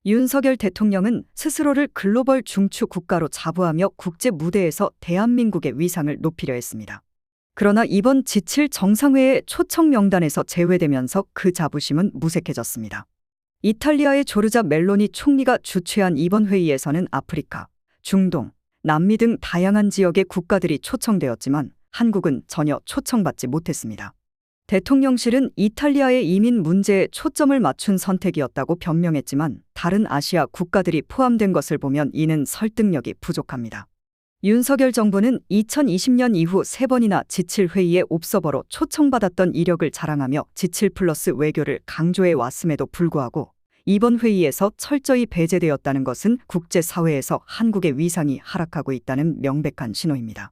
윤석열 대통령은 스스로를 글로벌 중추 국가로 자부하며 국제 무대에서 대한민국의 위상을 높이려 했습니다. 그러나 이번 G7 정상회의 초청 명단에서 제외되면서 그 자부심은 무색해졌습니다. 이탈리아의 조르자 멜로니 총리가 주최한 이번 회의에서는 아프리카, 중동, 남미 등 다양한 지역의 국가들이 초청되었지만 한국은 전혀 초청받지 못했습니다. 대통령실은 이탈리아의 이민 문제에 초점을 맞춘 선택이었다고 변명했지만 다른 아시아 국가들이 포함된 것을 보면 이는 설득력이 부족합니다. 윤석열 정부는 2020년 이후 3번이나 G7 회의에 옵서버로 초청받았던 이력을 자랑하며 G7 플러스 외교를 강조해 왔음에도 불구하고 이번 회의에서 철저히 배제되었다는 것은 국제사회에서 한국의 위상이 하락하고 있다는 명백한 신호입니다.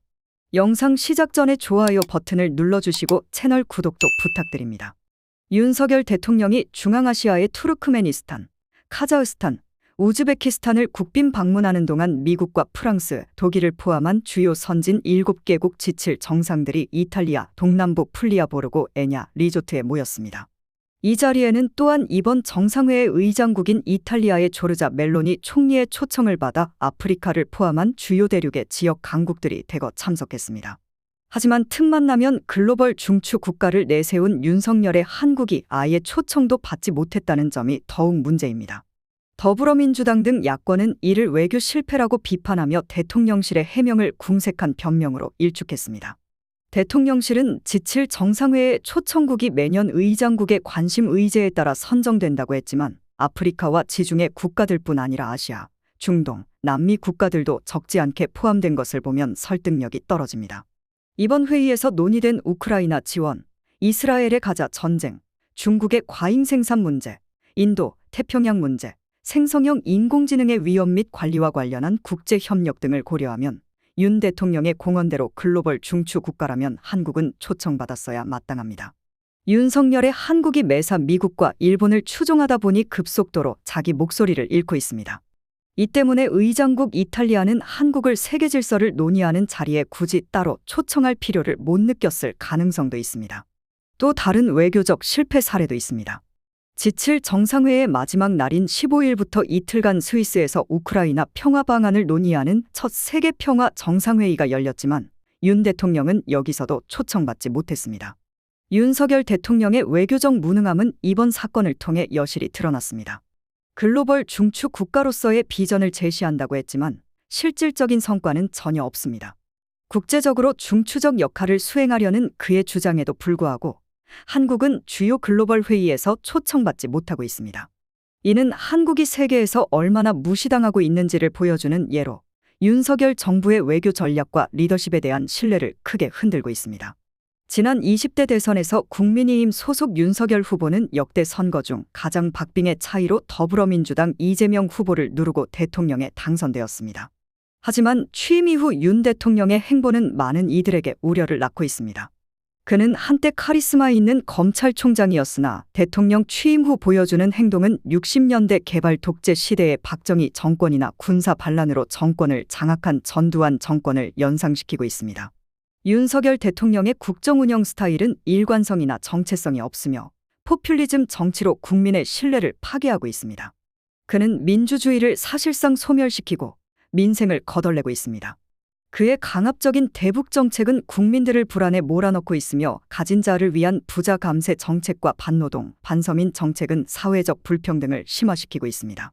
영상 시작 전에 좋아요 버튼을 눌러주시고 채널 구독도 부탁드립니다. 윤석열 대통령이 중앙아시아의 투르크메니스탄, 카자흐스탄, 우즈베키스탄을 국빈 방문하는 동안 미국과 프랑스, 독일을 포함한 주요 선진 7개국 G7 정상들이 이탈리아 동남부 풀리아보르고 에냐 리조트에 모였습니다. 이 자리에는 또한 이번 정상회의 의장국인 이탈리아의 조르자 멜로니 총리의 초청을 받아 아프리카를 포함한 주요 대륙의 지역 강국들이 대거 참석했습니다. 하지만 틈만 나면 글로벌 중추 국가를 내세운 윤석열의 한국이 아예 초청도 받지 못했다는 점이 더욱 문제입니다. 더불어민주당 등 야권은 이를 외교 실패라고 비판하며 대통령실의 해명을 궁색한 변명으로 일축했습니다. 대통령실은 G7 정상회의 초청국이 매년 의장국의 관심 의제에 따라 선정된다고 했지만 아프리카와 지중해 국가들뿐 아니라 아시아, 중동, 남미 국가들도 적지 않게 포함된 것을 보면 설득력이 떨어집니다. 이번 회의에서 논의된 우크라이나 지원, 이스라엘의 가자 전쟁, 중국의 과잉 생산 문제, 인도, 태평양 문제, 생성형 인공지능의 위험 및 관리와 관련한 국제 협력 등을 고려하면 윤 대통령의 공언대로 글로벌 중추 국가라면 한국은 초청받았어야 마땅합니다. 윤석열의 한국이 매사 미국과 일본을 추종하다 보니 급속도로 자기 목소리를 잃고 있습니다. 이 때문에 의장국 이탈리아는 한국을 세계 질서를 논의하는 자리에 굳이 따로 초청할 필요를 못 느꼈을 가능성도 있습니다. 또 다른 외교적 실패 사례도 있습니다. G7 정상회의 마지막 날인 15일부터 이틀간 스위스에서 우크라이나 평화 방안을 논의하는 첫 세계 평화 정상회의가 열렸지만 윤 대통령은 여기서도 초청받지 못했습니다. 윤석열 대통령의 외교적 무능함은 이번 사건을 통해 여실히 드러났습니다. 글로벌 중추 국가로서의 비전을 제시한다고 했지만 실질적인 성과는 전혀 없습니다. 국제적으로 중추적 역할을 수행하려는 그의 주장에도 불구하고 한국은 주요 글로벌 회의에서 초청받지 못하고 있습니다. 이는 한국이 세계에서 얼마나 무시당하고 있는지를 보여주는 예로 윤석열 정부의 외교 전략과 리더십에 대한 신뢰를 크게 흔들고 있습니다. 지난 20대 대선에서 국민의힘 소속 윤석열 후보는 역대 선거 중 가장 박빙의 차이로 더불어민주당 이재명 후보를 누르고 대통령에 당선되었습니다. 하지만 취임 이후 윤 대통령의 행보는 많은 이들에게 우려를 낳고 있습니다. 그는 한때 카리스마 있는 검찰총장이었으나 대통령 취임 후 보여주는 행동은 60년대 개발 독재 시대의 박정희 정권이나 군사 반란으로 정권을 장악한 전두환 정권을 연상시키고 있습니다. 윤석열 대통령의 국정 운영 스타일은 일관성이나 정체성이 없으며 포퓰리즘 정치로 국민의 신뢰를 파괴하고 있습니다. 그는 민주주의를 사실상 소멸시키고 민생을 거덜내고 있습니다. 그의 강압적인 대북 정책은 국민들을 불안에 몰아넣고 있으며 가진 자를 위한 부자 감세 정책과 반노동, 반서민 정책은 사회적 불평등을 심화시키고 있습니다.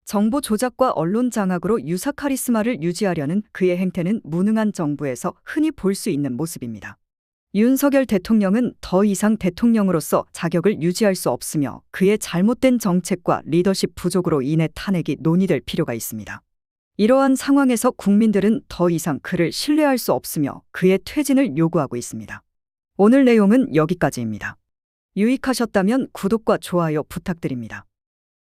정보 조작과 언론 장악으로 유사 카리스마를 유지하려는 그의 행태는 무능한 정부에서 흔히 볼 수 있는 모습입니다. 윤석열 대통령은 더 이상 대통령으로서 자격을 유지할 수 없으며 그의 잘못된 정책과 리더십 부족으로 인해 탄핵이 논의될 필요가 있습니다. 이러한 상황에서 국민들은 더 이상 그를 신뢰할 수 없으며 그의 퇴진을 요구하고 있습니다. 오늘 내용은 여기까지입니다. 유익하셨다면 구독과 좋아요 부탁드립니다.